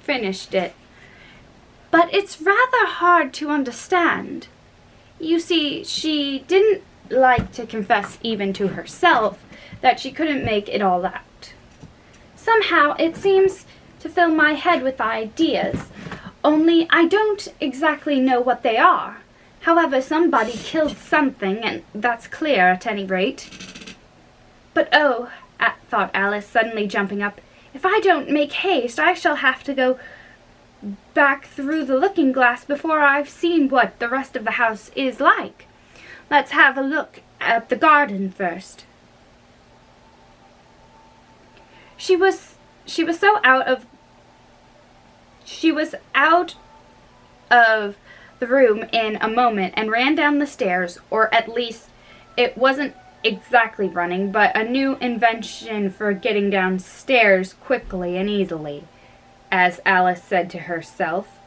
finished it. But it's rather hard to understand. You see, she didn't like to confess even to herself that she couldn't make it all out. Somehow it seems to fill my head with ideas, only I don't exactly know what they are. However, somebody killed something, and that's clear at any rate. But oh, thought Alice, suddenly jumping up, if I don't make haste, I shall have to go back through the looking-glass before I've seen what the rest of the house is like. Let's have a look at the garden first. She was out of the room in a moment and ran down the stairs, or at least it wasn't exactly running, but a new invention for getting downstairs quickly and easily, as Alice said to herself.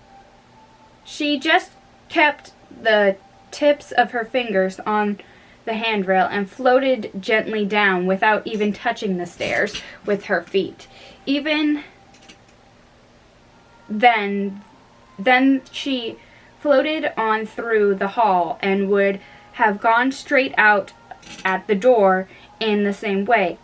She just kept the tips of her fingers on the handrail and floated gently down without even touching the stairs with her feet. Even then she floated on through the hall and would have gone straight out at the door in the same way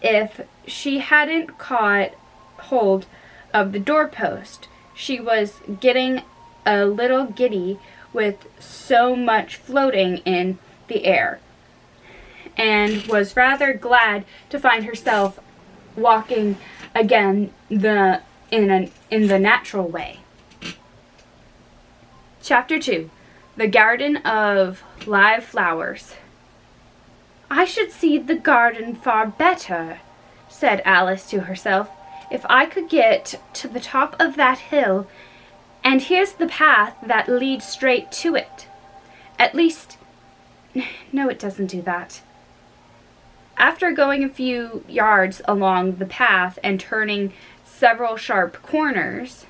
if she hadn't caught hold of the doorpost. She was getting a little giddy with so much floating in the air, and was rather glad to find herself walking again in the natural way. Chapter 2. The Garden of Live Flowers. I should see the garden far better, said Alice to herself, if I could get to the top of that hill, and here's the path that leads straight to it. At least, no, it doesn't do that. After going a few yards along the path and turning several sharp corners,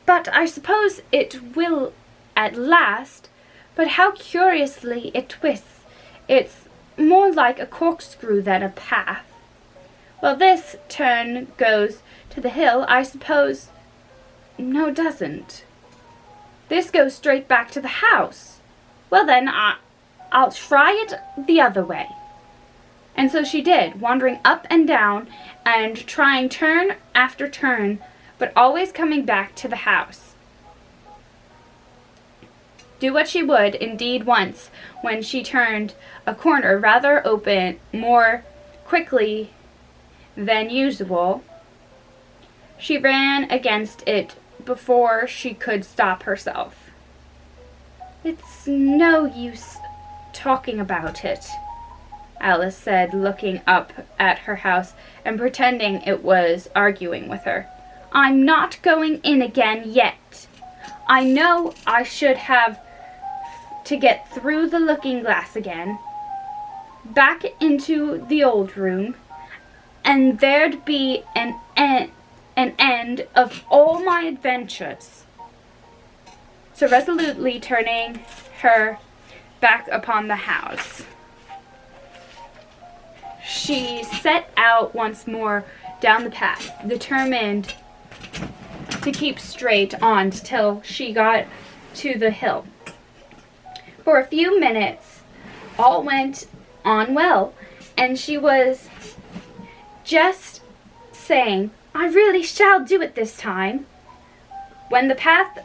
but I suppose it will at last. But how curiously it twists. It's more like a corkscrew than a path. Well, this turn goes to the hill, I suppose. No, it doesn't. This goes straight back to the house. Well, then, I'll try it the other way. And so she did, wandering up and down and trying turn after turn, but always coming back to the house. Do what she would, indeed once, when she turned a corner rather open, more quickly than usual, she ran against it before she could stop herself. It's no use talking about it, Alice said, looking up at her house and pretending it was arguing with her. I'm not going in again yet. I know I should have to get through the looking-glass again, back into the old room, and there'd be an end of all my adventures. So resolutely turning her back upon the house, she set out once more down the path, determined to keep straight on till she got to the hill. For a few minutes, all went on well, and she was just saying, I really shall do it this time, when the path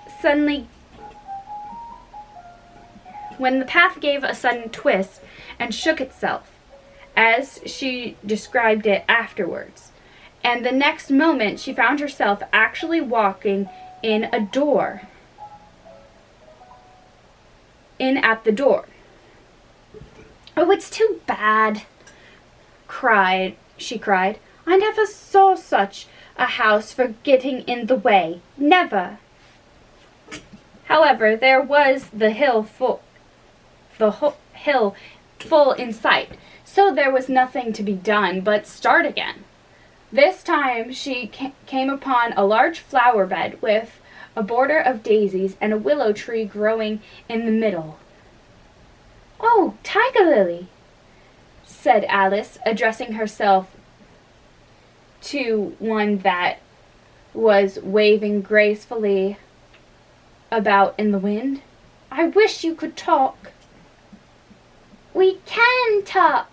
gave a sudden twist and shook itself, as she described it afterwards. And the next moment she found herself actually walking in at the door. Oh, it's too bad, she cried. I never saw such a house for getting in the way. Never. However, there was the hill full in sight, so there was nothing to be done but start again. This time she came upon a large flower bed with a border of daisies and a willow tree growing in the middle. Oh, Tiger Lily, said Alice, addressing herself to one that was waving gracefully about in the wind. "I wish you could talk." "We can talk,"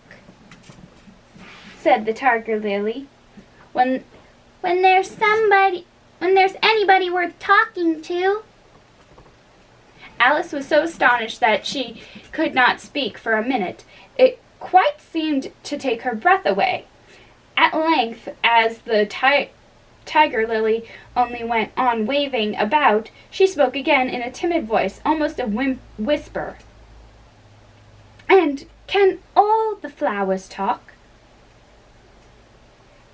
said the tiger lily. When there's anybody worth talking to." Alice was so astonished that she could not speak for a minute. It quite seemed to take her breath away. At length, as the tiger lily only went on waving about, she spoke again in a timid voice, almost a whisper. "And can all the flowers talk?"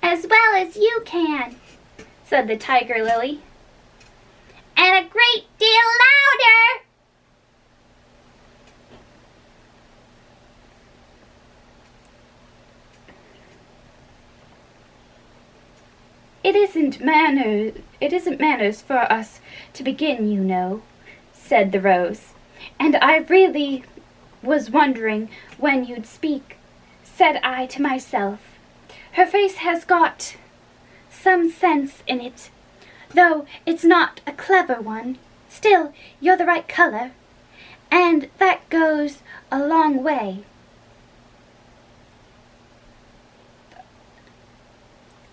"As well as you can," said the tiger lily. "And a great deal louder." It isn't manners for us to begin, you know," said the rose. "And I really was wondering when you'd speak," said I to myself. "Her face has got some sense in it, though it's not a clever one. Still, you're the right color, and that goes a long way."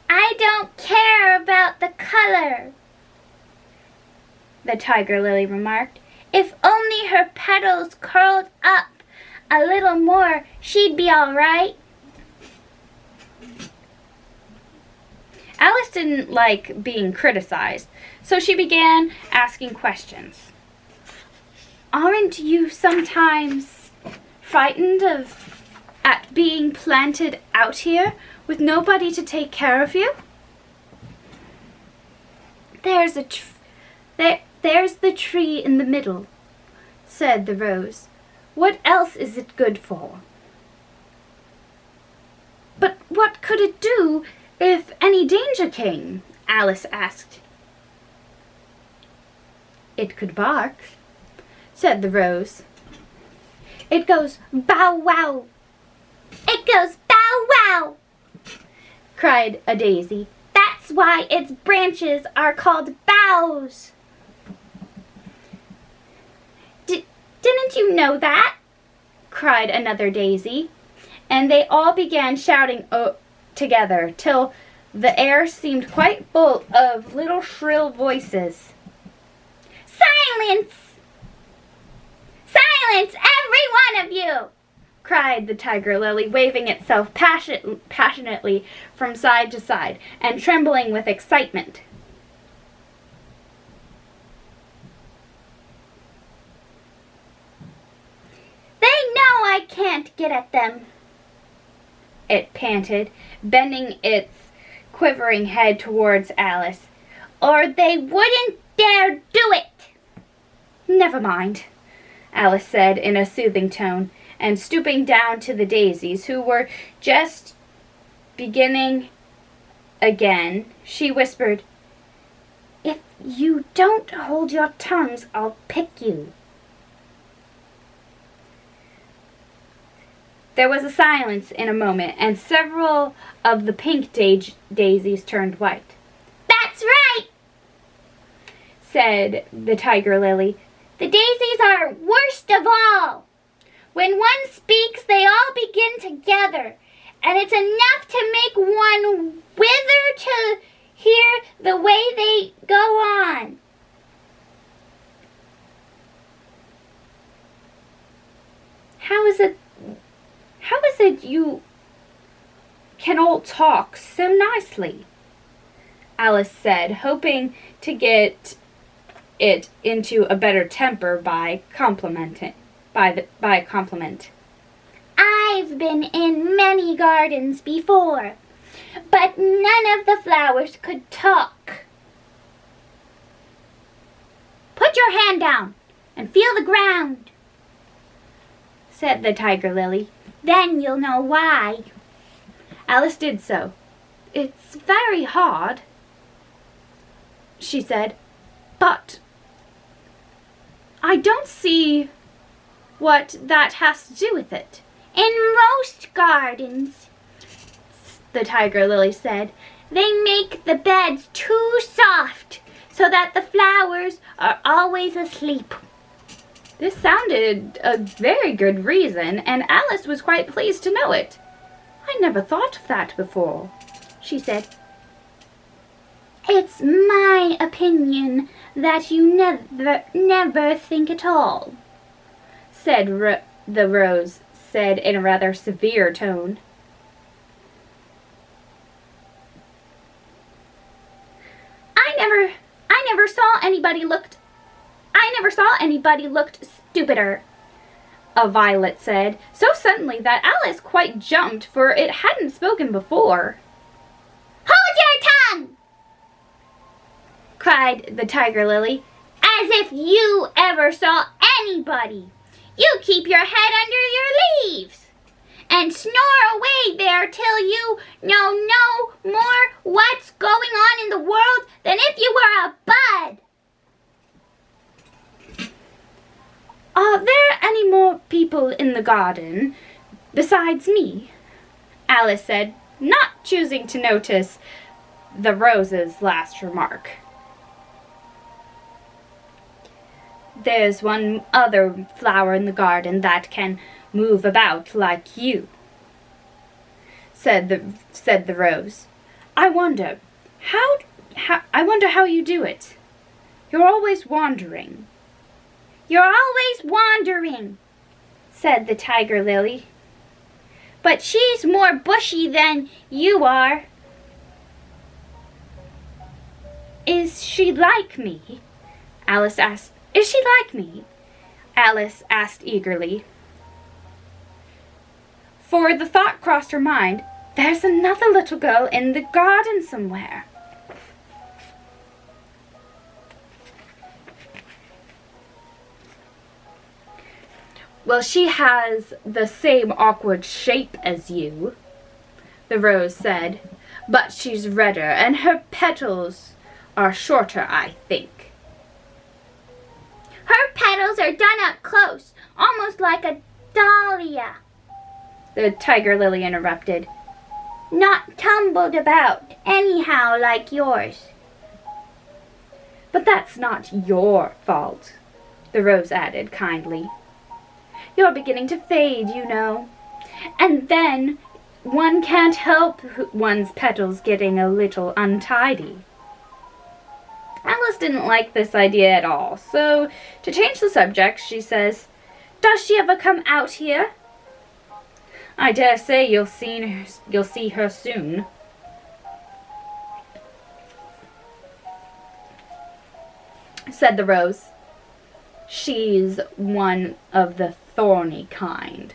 "I don't care about the color," the tiger lily remarked. "If only her petals curled up a little more, she'd be all right." Alice didn't like being criticized, so she began asking questions. "Aren't you sometimes frightened at being planted out here with nobody to take care of you?" There's the tree in the middle," said the rose. "What else is it good for?" "But what could it do if any danger came?" Alice asked. "It could bark," said the rose. "It goes bow wow." "It goes bow wow," cried a daisy. "That's why its branches are called boughs." "Didn't you know that?" cried another daisy, and they all began shouting together till the air seemed quite full of little shrill voices. "Silence! Silence, every one of you!" cried the tiger lily, waving itself passionately from side to side and trembling with excitement. "They know I can't get at them," it panted, bending its quivering head towards Alice, "or they wouldn't dare do it." "Never mind," Alice said in a soothing tone, and stooping down to the daisies, who were just beginning again, she whispered, "If you don't hold your tongues, I'll pick you." There was a silence in a moment, and several of the pink daisies turned white. "That's right," said the tiger lily. "The daisies are worst of all. When one speaks, they all begin together, and it's enough to make one wither to hear the way they go on." How is it you can all talk so nicely?" Alice said, hoping to get it into a better temper by a compliment. "I've been in many gardens before, but none of the flowers could talk." "Put your hand down and feel the ground," said the tiger lily. "Then you'll know why." Alice did so. "It's very hard," she said, "but I don't see what that has to do with it." "In most gardens," the tiger lily said, They make the beds too soft so that the flowers are always asleep. This sounded a very good reason, and Alice was quite pleased to know it. I never thought of that before, she said. It's my opinion that you never think at all, said the Rose said in a rather severe tone. I never saw anybody looked stupider, a Violet said, so suddenly that Alice quite jumped, for it hadn't spoken before. Hold your tongue! Cried the Tiger Lily, as if you ever saw anybody. You keep your head under your leaves and snore away there till you know no more what's going on in the world than if you were a bud. Are there any more people in the garden besides me? Alice said, not choosing to notice the Rose's last remark. There's one other flower in the garden that can move about like you, said the Rose. I wonder how you do it. You're always wandering. You're always wandering, said the Tiger Lily. But she's more bushy than you are. Is she like me? Alice asked. Is she like me? Alice asked eagerly. For the thought crossed her mind, there's another little girl in the garden somewhere. Well, she has the same awkward shape as you, the Rose said, but she's redder and her petals are shorter, I think. Her petals are done up close, almost like a dahlia, the Tiger Lily interrupted. Not tumbled about, anyhow, like yours. But that's not your fault, the Rose added kindly. You're beginning to fade, you know. And then one can't help one's petals getting a little untidy. Alice didn't like this idea at all, so to change the subject, she says, Does she ever come out here? I dare say you'll see her soon. Said the Rose. She's one of the thorny kind.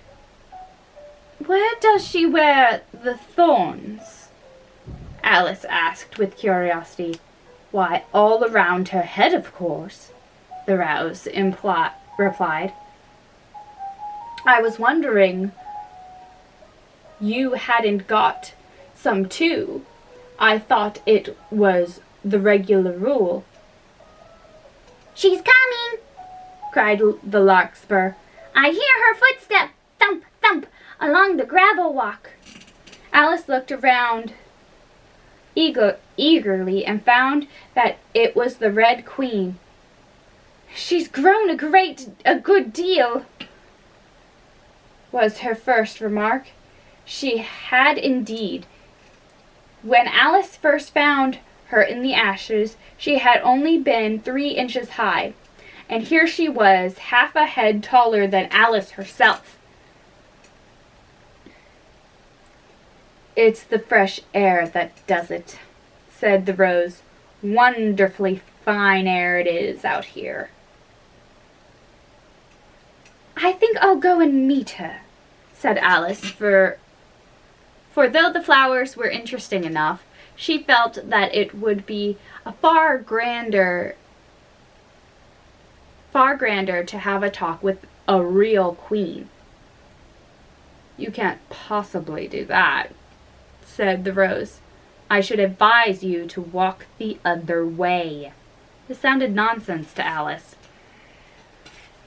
Where does she wear the thorns? Alice asked with curiosity. Why, all around her head, of course, the Rose replied. I was wondering you hadn't got some too. I thought it was the regular rule. She's coming, cried the Larkspur. I hear her footstep, thump, thump, along the gravel walk. Alice looked around eagerly and found that it was the Red Queen. She's grown a good deal, was her first remark. She had indeed. When Alice first found her in the ashes, she had only been 3 inches high, and here she was, half a head taller than Alice herself. It's the fresh air that does it, said the Rose. Wonderfully fine air it is out here. I think I'll go and meet her, said Alice, for though the flowers were interesting enough, she felt that it would be a far grander to have a talk with a real queen. You can't possibly do that, said the Rose. I should advise you to walk the other way. This sounded nonsense to Alice.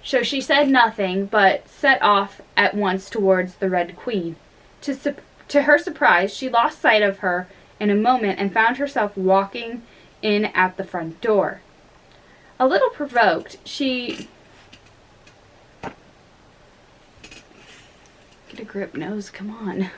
So she said nothing, but set off at once towards the Red Queen. To her surprise, she lost sight of her in a moment and found herself walking in at the front door. A little provoked, she... Get a grip, nose, come on.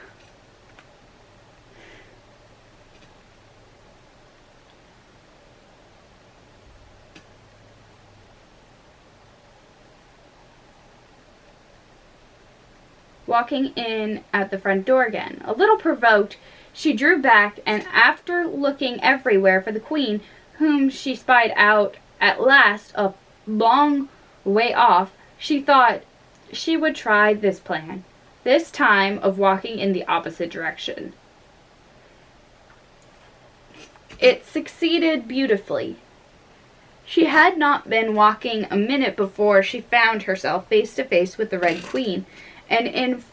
Walking in at the front door again. A little provoked, she drew back, and after looking everywhere for the queen, whom she spied out at last a long way off, she thought she would try this plan, this time of walking in the opposite direction. It succeeded beautifully. She had not been walking a minute before she found herself face to face with the Red Queen, and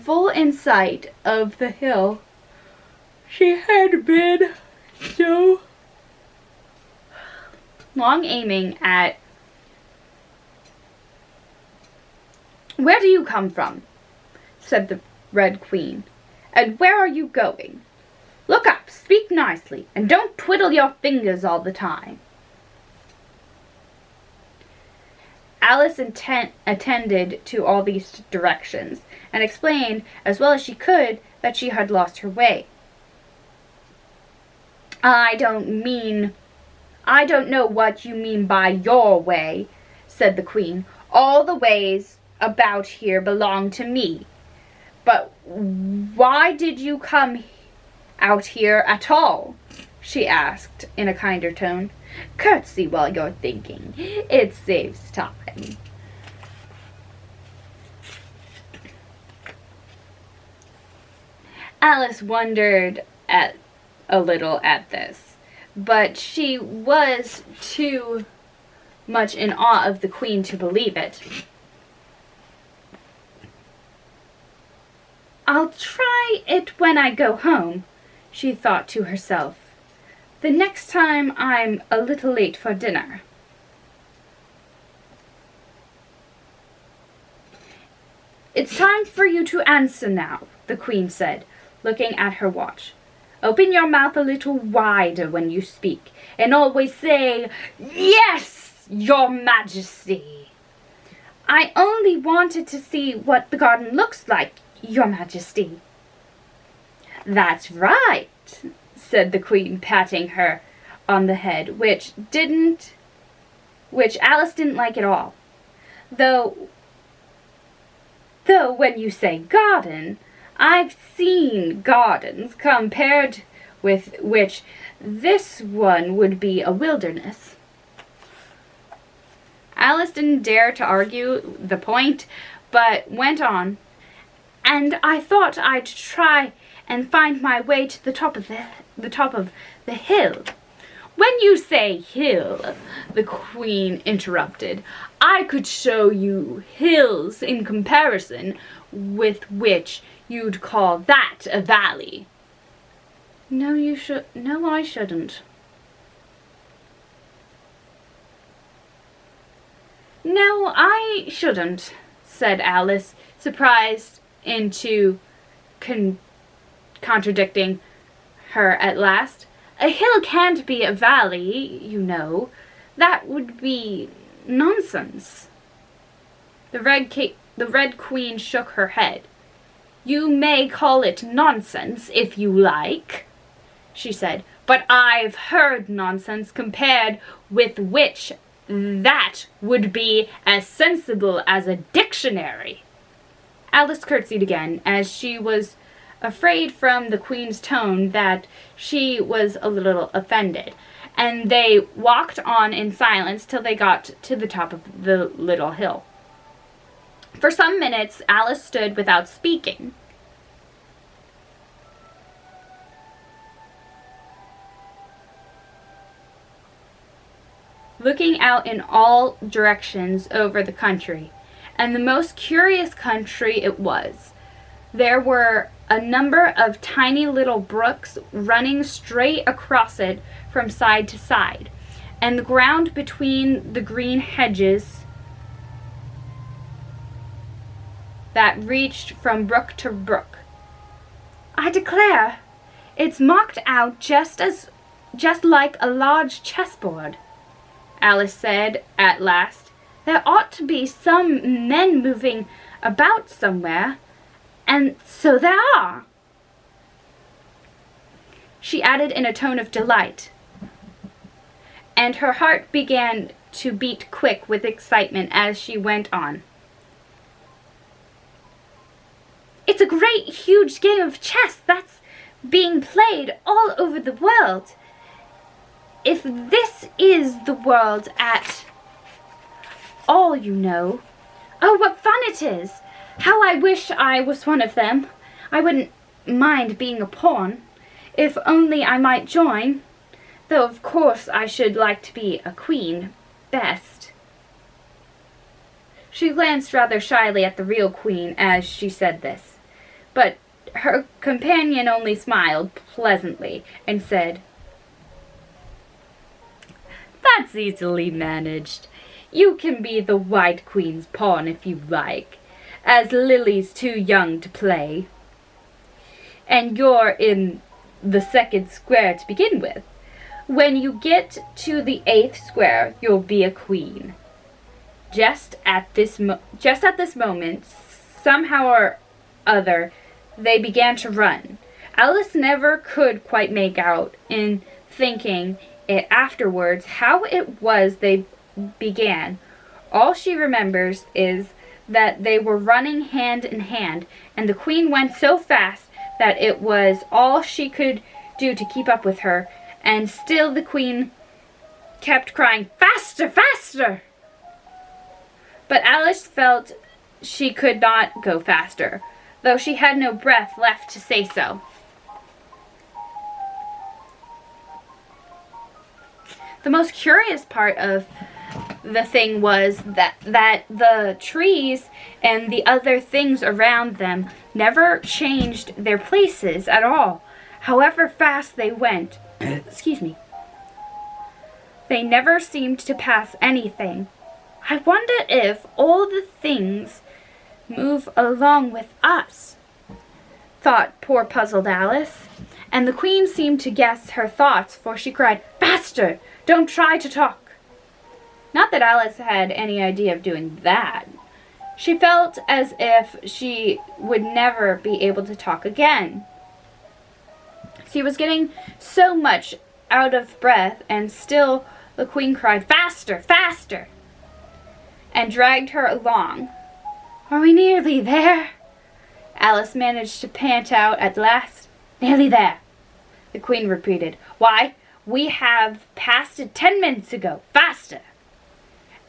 full in sight of the hill she had been so long aiming at. "Where do you come from?" said the Red Queen. "And where are you going? Look up, speak nicely, and don't twiddle your fingers all the time." Alice attended to all these directions, and explained as well as she could that she had lost her way. I don't know what you mean by your way," said the Queen. "All the ways about here belong to me. But why did you come out here at all?" she asked in a kinder tone. "Curtsy while you're thinking. It saves time." Alice wondered a little at this, but she was too much in awe of the Queen to believe it. "I'll try it when I go home," she thought to herself. "The next time I'm a little late for dinner." "It's time for you to answer now," the Queen said, looking at her watch. "Open your mouth a little wider when you speak, and always say, 'Yes, Your Majesty.'" "I only wanted to see what the garden looks like, Your Majesty." "That's right," said the Queen, patting her on the head, which Alice didn't like at all. Though when you say garden, I've seen gardens compared with which this one would be a wilderness. Alice didn't dare to argue the point, but went on. "And I thought I'd try and find my way to the top of the hill." "When you say hill," the Queen interrupted, "I could show you hills in comparison with which you'd call that a valley." No, I shouldn't." "No, I shouldn't," said Alice, surprised into contradicting her at last. "A hill can't be a valley, you know. That would be nonsense." The Red Queen shook her head. "You may call it nonsense if you like," she said, "but I've heard nonsense compared with which that would be as sensible as a dictionary." Alice curtsied again, as she was afraid from the Queen's tone that she was a little offended, and they walked on in silence till they got to the top of the little hill. For some minutes Alice stood without speaking. Looking out in all directions over the country, and the most curious country it was. There were a number of tiny little brooks running straight across it from side to side, and the ground between the green hedges that reached from brook to brook. "I declare, It's marked out just like a large chessboard," Alice said at last. "There ought to be some men moving about somewhere, and so there are," she added in a tone of delight, and her heart began to beat quick with excitement as she went on. "It's a great, huge game of chess that's being played all over the world. If this is the world at all, you know. Oh, what fun it is! How I wish I was one of them. I wouldn't mind being a pawn, if only I might join, though of course I should like to be a queen best." She glanced rather shyly at the real queen as she said this, but her companion only smiled pleasantly and said, "That's easily managed. You can be the White Queen's pawn if you like, as Lily's too young to play. And you're in the second square to begin with. When you get to the 8th square, you'll be a queen." Just at this moment, somehow or other, they began to run. Alice never could quite make out, in thinking it afterwards, how it was they began. All she remembers is that they were running hand in hand, and the queen went so fast that it was all she could do to keep up with her, and still the queen kept crying, "Faster, faster!" But Alice felt she could not go faster, though she had no breath left to say so. The most curious part of the thing was that the trees and the other things around them never changed their places at all, however fast they went. Excuse me. They never seemed to pass anything. "I wonder if all the things move along with us," thought poor puzzled Alice. And the queen seemed to guess her thoughts, for she cried, "Faster! Don't try to talk." Not that Alice had any idea of doing that. She felt as if she would never be able to talk again. She was getting so much out of breath, and still the queen cried, "Faster, faster!" and dragged her along. "Are we nearly there?" Alice managed to pant out at last. "Nearly there," the queen repeated. "Why, we have passed it 10 minutes ago. Faster!"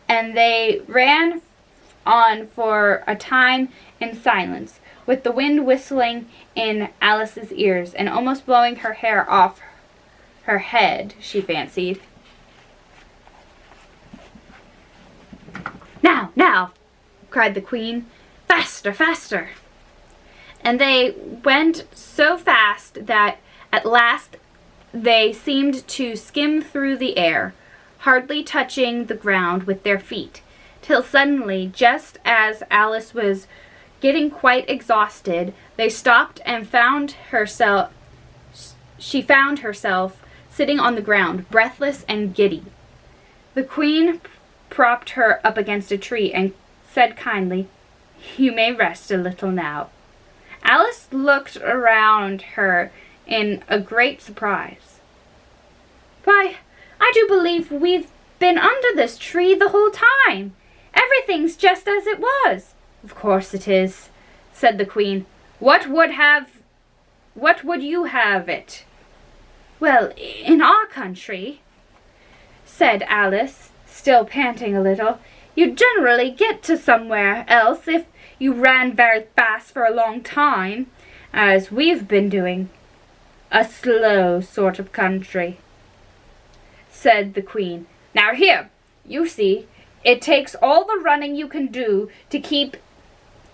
And they ran on for a time in silence, with the wind whistling in Alice's ears and almost blowing her hair off her head, she fancied. "Now, now!" cried the queen. "Faster, faster!" And they went so fast that at last they seemed to skim through the air, hardly touching the ground with their feet, till suddenly, just as Alice was getting quite exhausted, they stopped and she found herself sitting on the ground, breathless and giddy. The queen propped her up against a tree and said kindly, "You may rest a little now." Alice looked around her in a great surprise. "Why, I do believe we've been under this tree the whole time. Everything's just as it was." "Of course it is," said the queen. What would you have it?" "Well, in our country," said Alice, still panting a little, "you'd generally get to somewhere else if you ran very fast for a long time, as we've been doing." "A slow sort of country," said the queen. "Now here, you see, it takes all the running you can do to keep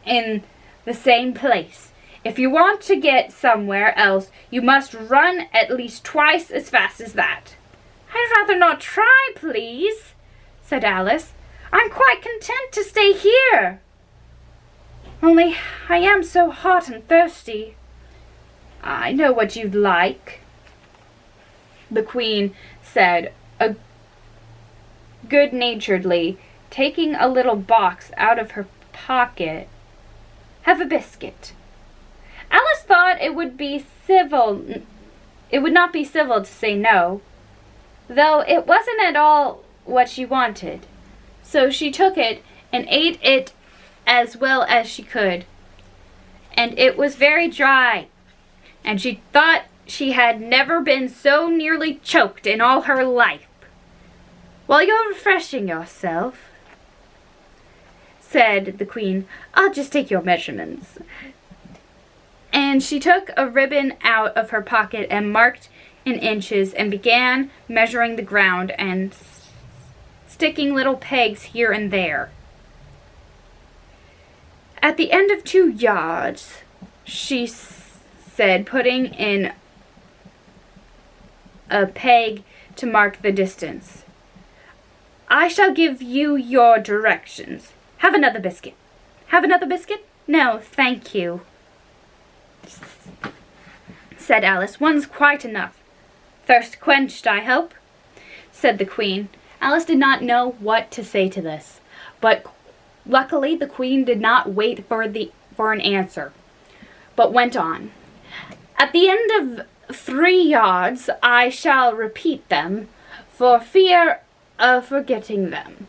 in the same place. If you want to get somewhere else, you must run at least twice as fast as that." "I'd rather not try, please," said Alice. "I'm quite content to stay here. Only I am so hot and thirsty." I know what you'd like, the Queen said good-naturedly, taking a little box out of her pocket. Have a biscuit. Alice thought it would not be civil to say no, though it wasn't at all what she wanted. So she took it and ate it as well as she could. And it was very dry, and she thought she had never been so nearly choked in all her life. While you're refreshing yourself, said the Queen, I'll just take your measurements. And she took a ribbon out of her pocket and marked in inches and began measuring the ground and sticking little pegs here and there. At the end of 2 yards, she said, putting in a peg to mark the distance. I shall give you your directions. Have another biscuit. Have another biscuit? No, thank you, said Alice. One's quite enough. Thirst quenched, I hope, said the Queen. Alice did not know what to say to this, but luckily the Queen did not wait for an answer, but went on. At the end of 3 yards, I shall repeat them, for fear of forgetting them.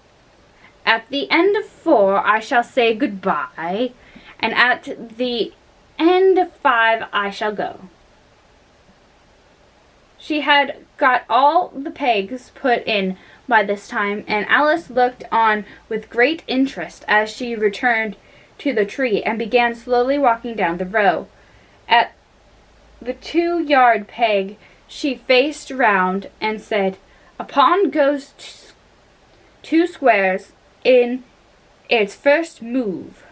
At the end of 4, I shall say goodbye, and at the end of 5, I shall go. She had got all the pegs put in by this time, and Alice looked on with great interest as she returned to the tree and began slowly walking down the row. At the 2-yard peg, she faced round and said, A pond goes 2 squares in its first move,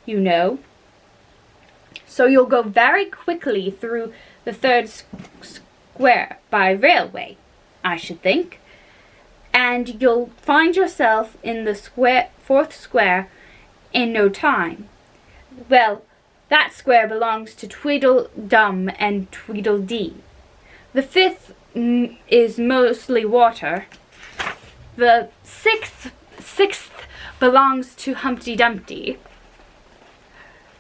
you know. So you'll go very quickly through the 3rd square by railway, I should think. And you'll find yourself in the 4th square in no time. Well, that square belongs to Tweedledum and Tweedledee. The 5th is mostly water. The 6th belongs to Humpty Dumpty.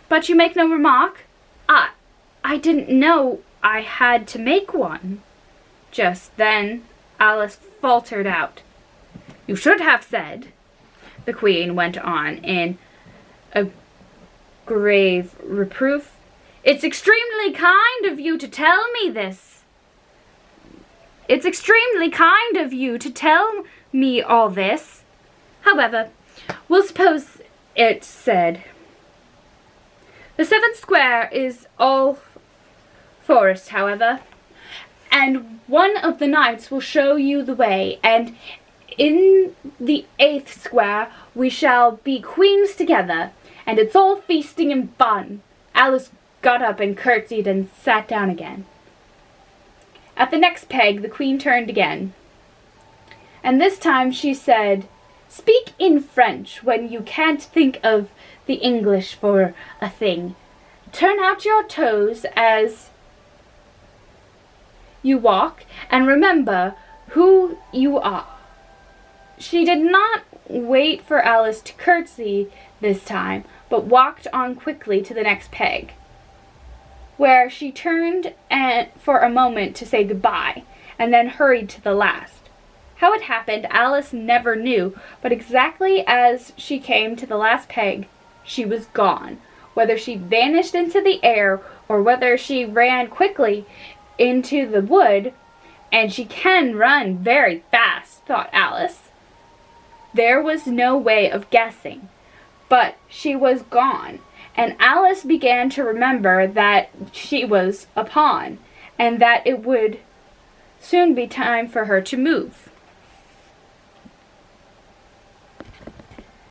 But you make no remark? I didn't know I had to make one. Just then Alice faltered out. You should have said, the Queen went on in a grave reproof. It's extremely kind of you to tell me this. It's extremely kind of you to tell me all this. However, we'll suppose it said. The 7th square is all forest, however, and one of the knights will show you the way, and in the 8th square we shall be queens together, and it's all feasting and fun. Alice got up and curtsied and sat down again. At the next peg the Queen turned again, and this time she said, Speak in French when you can't think of the English for a thing. Turn out your toes as you walk, and remember who you are. She did not wait for Alice to curtsy this time, but walked on quickly to the next peg, where she turned for a moment to say goodbye, and then hurried to the last. How it happened, Alice never knew, but exactly as she came to the last peg, she was gone. Whether she vanished into the air, or whether she ran quickly into the wood, and she can run very fast, thought Alice. There was no way of guessing, but she was gone, and Alice began to remember that she was a pawn, and that it would soon be time for her to move.